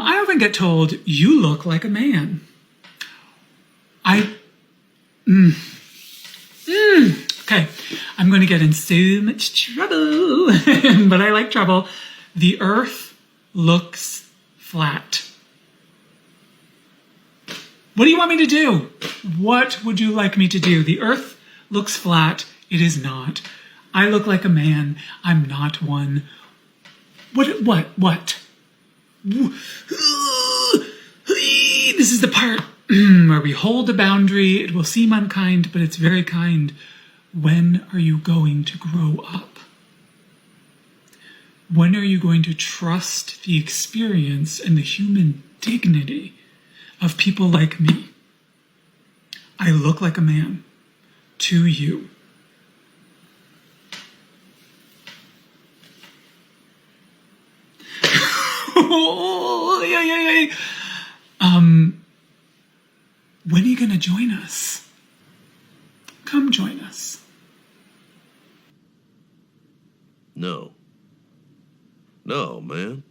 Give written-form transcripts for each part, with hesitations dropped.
I often get told, you look like a man. Okay, I'm going to get in so much trouble, but I like trouble. The earth looks flat. What do you want me to do? What would you like me to do? The earth looks flat. It is not. I look like a man. I'm not one. What? This is the part where we hold a boundary. It will seem unkind, but it's very kind. When are you going to grow up? When are you going to trust the experience and the human dignity of people like me? I look like a man to you. When are you going to join us? Come join us. No. No, man.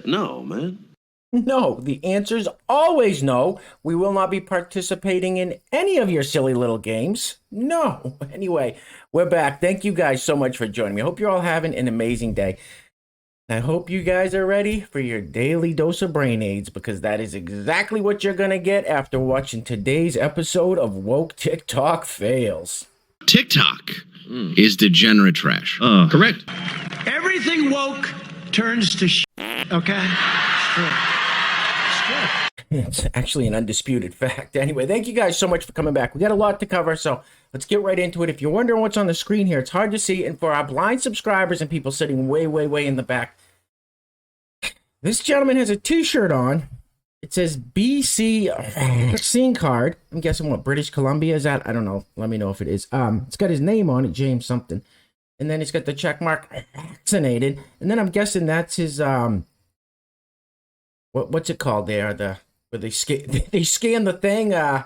No, man. No, the answer's always no. We will not be participating in any of your silly little games. No. Anyway, we're back. Thank you guys so much for joining me. I hope you're all having an amazing day. I hope you guys are ready for your daily dose of brain aids, because that is exactly what you're going to get after watching today's episode of Woke TikTok Fails. TikTok is degenerate trash. Correct. Everything woke turns to okay? It's actually an undisputed fact. Anyway, thank you guys so much for coming back. We got a lot to cover, so let's get right into it. If you're wondering what's on the screen here, it's hard to see. And for our blind subscribers and people sitting way, way, way in the back, this gentleman has a t-shirt on. It says BC vaccine card. I'm guessing what British Columbia is that? I don't know. Let me know if it is. It's got his name on it, James something. And then it's got the check mark vaccinated. And then I'm guessing that's his what's it called there? Where they scan the thing. I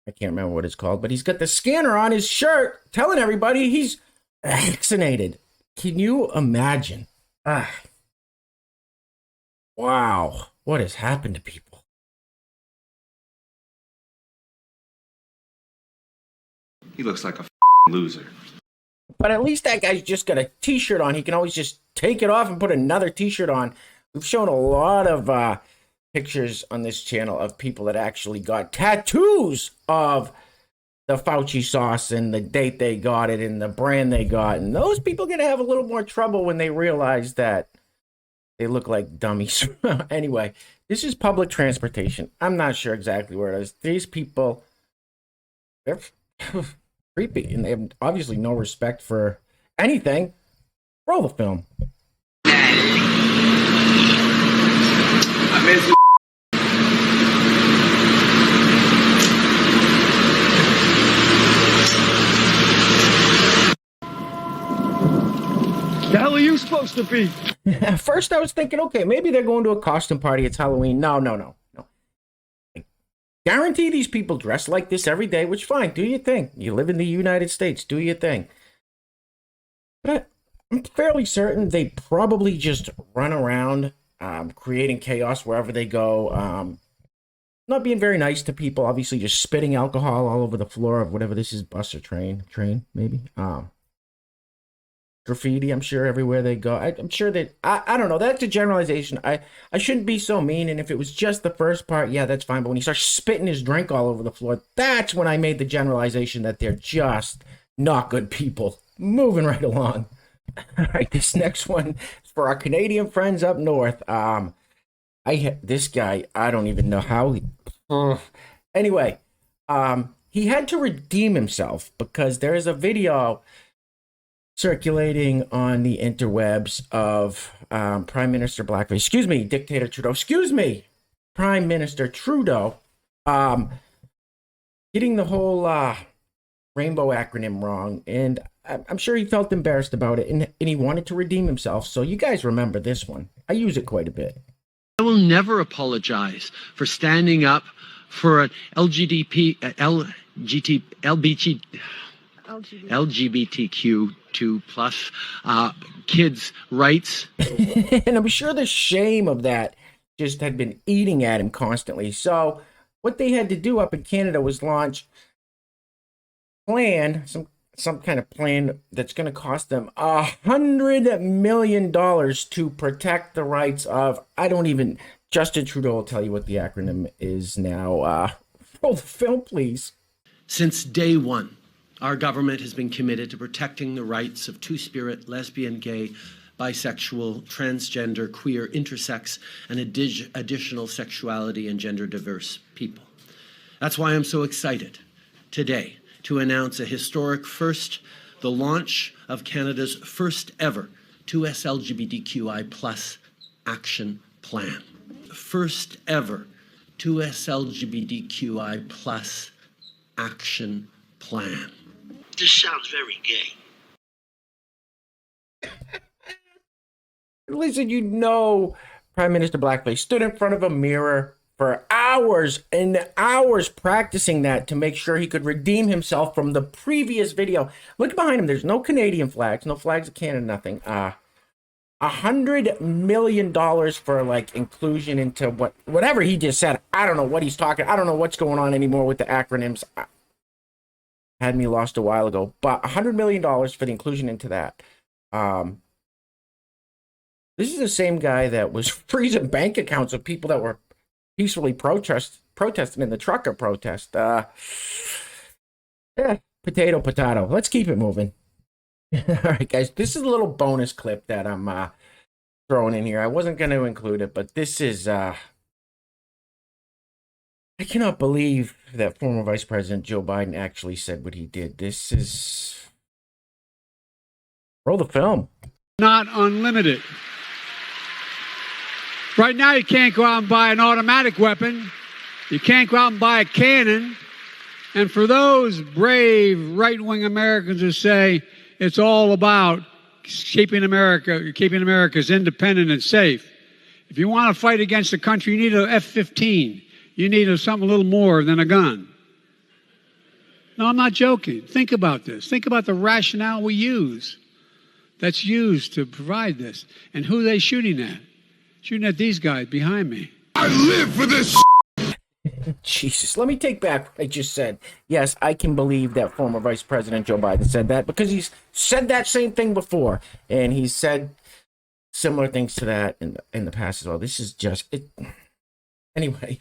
can't remember what it's called, but he's got the scanner on his shirt telling everybody he's vaccinated. Can you imagine? Wow, what has happened to people? He looks like a loser. But at least that guy's just got a t-shirt on. He can always just take it off and put another t-shirt on. We've shown a lot of pictures on this channel of people that actually got tattoos of the Fauci sauce and the date they got it and the brand they got. And those people are going to have a little more trouble when they realize that they look like dummies. Anyway, this is public transportation. I'm not sure exactly where it is. These people, they're creepy, and they have obviously no respect for anything. Roll the film. I miss The hell are you supposed to be? At first, I was thinking, okay, maybe they're going to a costume party. It's Halloween. No. I guarantee these people dress like this every day, which fine. Do your thing. You live in the United States. Do your thing. But I'm fairly certain they probably just run around creating chaos wherever they go. Not being very nice to people. Obviously, just spitting alcohol all over the floor of whatever this is, bus or train, maybe. Graffiti, I'm sure, everywhere they go. I'm sure that, I don't know, that's a generalization. I shouldn't be so mean, and if it was just the first part, yeah, that's fine. But when he starts spitting his drink all over the floor, that's when I made the generalization that they're just not good people. Moving right along. All right, this next one is for our Canadian friends up north. This guy, I don't even know how he... Anyway, he had to redeem himself because there is a video circulating on the interwebs of Prime Minister Blackface. Excuse me, Dictator Trudeau. Excuse me, Prime Minister Trudeau. Getting the whole rainbow acronym wrong. And I'm sure he felt embarrassed about it. And he wanted to redeem himself. So you guys remember this one. I use it quite a bit. I will never apologize for standing up for an LBG. LGBTQ2 plus kids' rights. And I'm sure the shame of that just had been eating at him constantly. So what they had to do up in Canada was launch some kind of plan that's going to cost them $100 million to protect the rights of, Justin Trudeau will tell you what the acronym is now. Roll the film, please. Since day one, our government has been committed to protecting the rights of two-spirit, lesbian, gay, bisexual, transgender, queer, intersex, and additional sexuality and gender diverse people. That's why I'm so excited today to announce a historic first, the launch of Canada's first ever 2S LGBTQI plus action plan. First ever 2S LGBTQI plus action plan. This sounds very gay. Listen, Prime Minister Blackface stood in front of a mirror for hours and hours practicing that to make sure he could redeem himself from the previous video. Look behind him. There's no Canadian flags, no flags of Canada, nothing. $100 million for inclusion into whatever he just said. I don't know what he's talking. I don't know what's going on anymore with the acronyms. Had me lost a while ago, but $100 million for the inclusion into that. This is the same guy that was freezing bank accounts of people that were peacefully protesting in the trucker protest. Potato. Let's keep it moving. All right, guys, this is a little bonus clip that I'm throwing in here. I wasn't going to include it, but this is... I cannot believe that former Vice President Joe Biden actually said what he did. This is... Roll the film. Not unlimited. Right now, you can't go out and buy an automatic weapon. You can't go out and buy a cannon. And for those brave right-wing Americans who say it's all about keeping America's independent and safe, if you want to fight against the country, you need an F-15. You need something a little more than a gun. No, I'm not joking. Think about this. Think about the rationale we use that's used to provide this. And who are they shooting at? Shooting at these guys behind me. I live for this. Jesus, let me take back what I just said. Yes, I can believe that former Vice President Joe Biden said that because he's said that same thing before. And he's said similar things to that in the past as well. This is just... Anyway,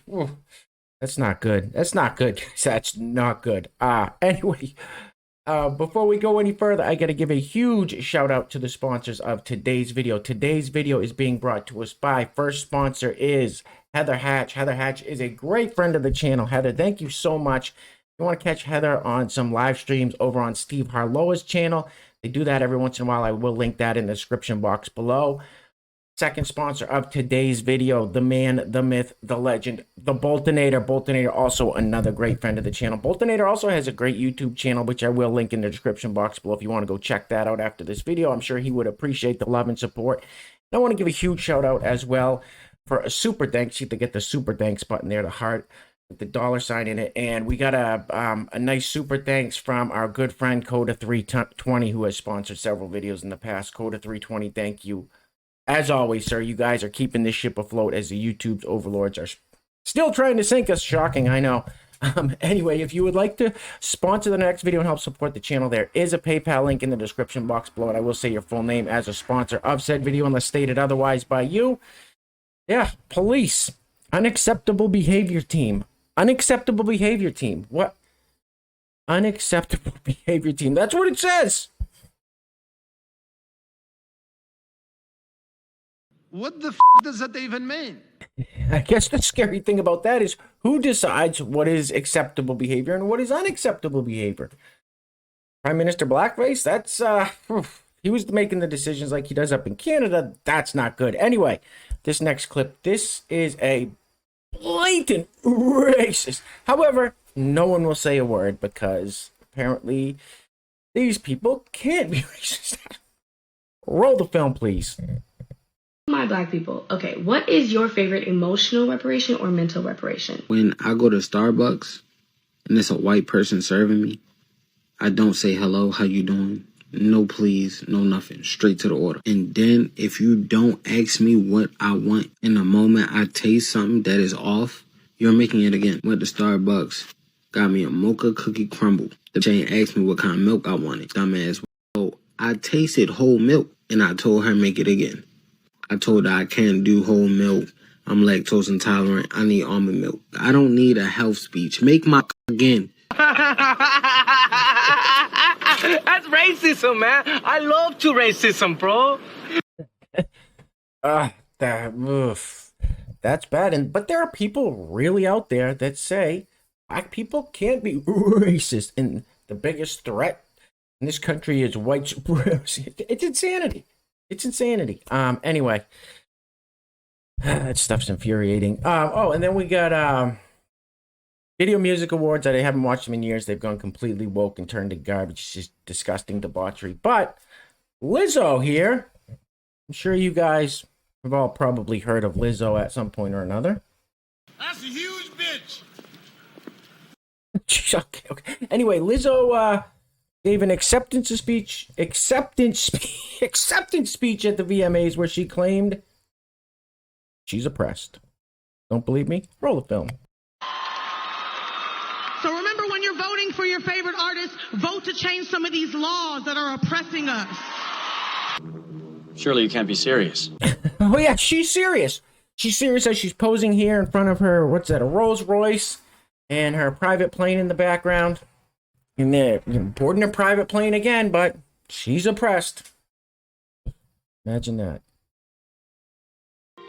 that's not good. That's not good, guys. That's not good. Anyway, before we go any further, I got to give a huge shout out to the sponsors of today's video. Today's video is being brought to us by, first sponsor is Heather Hatch. Heather Hatch is a great friend of the channel. Heather, thank you so much. If you want to catch Heather on some live streams over on Steve Harlowa's channel, they do that every once in a while. I will link that in the description box below. Second sponsor of today's video, the man, the myth, the legend, the Boltonator. Boltonator, also another great friend of the channel. Boltonator also has a great YouTube channel, which I will link in the description box below if you want to go check that out after this video. I'm sure he would appreciate the love and support. And I want to give a huge shout out as well for a super thanks. You have to get the super thanks button there, the heart with the $sign in it. And we got a nice super thanks from our good friend Coda320, who has sponsored several videos in the past. Coda320, thank you. As always, sir, you guys are keeping this ship afloat as the YouTube's overlords are still trying to sink us. Shocking, I know. Anyway, if you would like to sponsor the next video and help support the channel, there is a PayPal link in the description box below, and I will say your full name as a sponsor of said video unless stated otherwise by you. Yeah, police. Unacceptable behavior team. Unacceptable behavior team. What? Unacceptable behavior team. That's what it says. What the does that even mean? I guess the scary thing about that is who decides what is acceptable behavior and what is unacceptable behavior. Prime Minister Blackface, that's, he was making the decisions like he does up in Canada. That's not good. Anyway, this next clip, this is a blatant racist. However, no one will say a word because apparently these people can't be racist. Roll the film, please. My black people, okay, what is your favorite emotional reparation or mental reparation? When I go to Starbucks and it's a white person serving me I don't say hello, how you doing? No please, no nothing. Straight to the order. And then if you don't ask me what I want in the moment I taste something that is off, you're making it again. Went to Starbucks, got me a mocha cookie crumble. The chain asked me what kind of milk I wanted. Dumbass. Oh, I tasted whole milk and I told her make it again. I told her I can't do whole milk. I'm lactose intolerant. I need almond milk. I don't need a health speech. Make my again. That's racism, man. I love to racism, bro. That's bad. But there are people really out there that say black people can't be racist, and the biggest threat in this country is white supremacy. It's insanity. It's insanity. Anyway, that stuff's infuriating. And then we got Video Music Awards that I haven't watched them in years. They've gone completely woke and turned to garbage. It's just disgusting debauchery. But Lizzo here. I'm sure you guys have all probably heard of Lizzo at some point or another. That's a huge bitch. Okay. Anyway, Lizzo gave an acceptance speech at the VMAs where she claimed she's oppressed. Don't believe me? Roll the film. So remember, when you're voting for your favorite artist, vote to change some of these laws that are oppressing us. Surely you can't be serious. Oh yeah, she's serious. She's serious as she's posing here in front of her, what's that, a Rolls Royce, and her private plane in the background. And they're boarding a private plane again, but she's oppressed. Imagine that.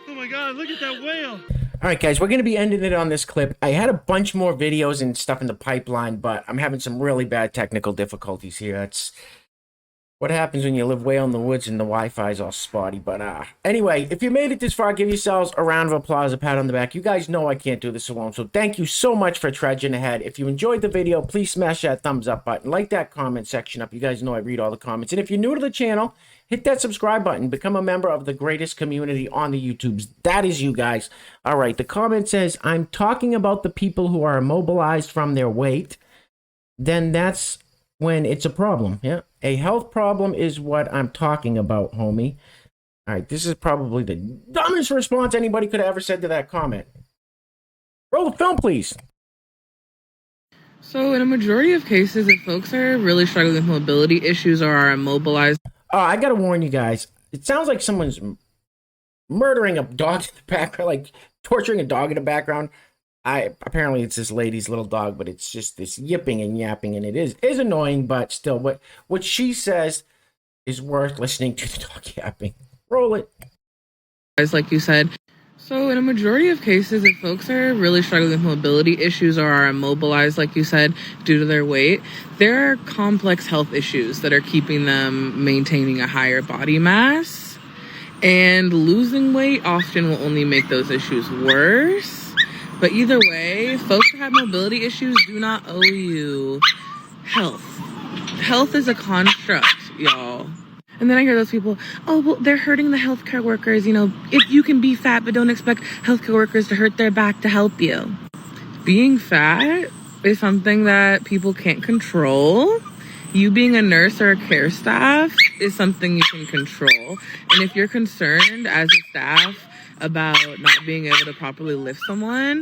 Oh my God, look at that whale. All right, guys, we're going to be ending it on this clip. I had a bunch more videos and stuff in the pipeline, but I'm having some really bad technical difficulties here. That's what happens when you live way out in the woods and the Wi-Fi is all spotty. But anyway, if you made it this far, give yourselves a round of applause, a pat on the back. You guys know I can't do this alone, so thank you so much for trudging ahead. If you enjoyed the video, please smash that thumbs up button. Like that comment section up. You guys know I read all the comments. And if you're new to the channel, hit that subscribe button. Become a member of the greatest community on the YouTubes. That is you guys. All right, the comment says, I'm talking about the people who are immobilized from their weight. Then that's when it's a problem. Yeah, a health problem is what I'm talking about, homie. All right, this is probably the dumbest response anybody could have ever said to that comment. Roll the film, please. So in a majority of cases, if folks are really struggling with mobility issues or are immobilized... I gotta warn you guys. It sounds like someone's murdering a dog in the background, like torturing a dog in the background. Apparently it's this lady's little dog, but it's just this yipping and yapping, and it is annoying, but still, what she says is worth listening to the dog yapping. Roll it. Like you said. So in a majority of cases, if folks are really struggling with mobility issues or are immobilized, like you said, due to their weight, there are complex health issues that are keeping them maintaining a higher body mass. And losing weight often will only make those issues worse. But either way, folks who have mobility issues do not owe you health. Health is a construct, y'all. And then I hear those people, oh, well, they're hurting the healthcare workers. You know, if you can be fat, but don't expect healthcare workers to hurt their back to help you. Being fat is something that people can't control. You being a nurse or a care staff is something you can control. And if you're concerned as a staff about not being able to properly lift someone,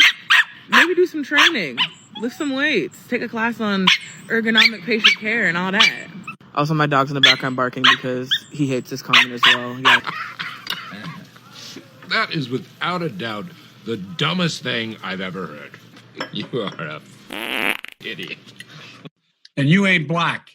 maybe do some training, lift some weights, take a class on ergonomic patient care and all that. Also, my dog's in the background barking because he hates this comment as well. Yeah. That is without a doubt the dumbest thing I've ever heard. You are a idiot. And you ain't black.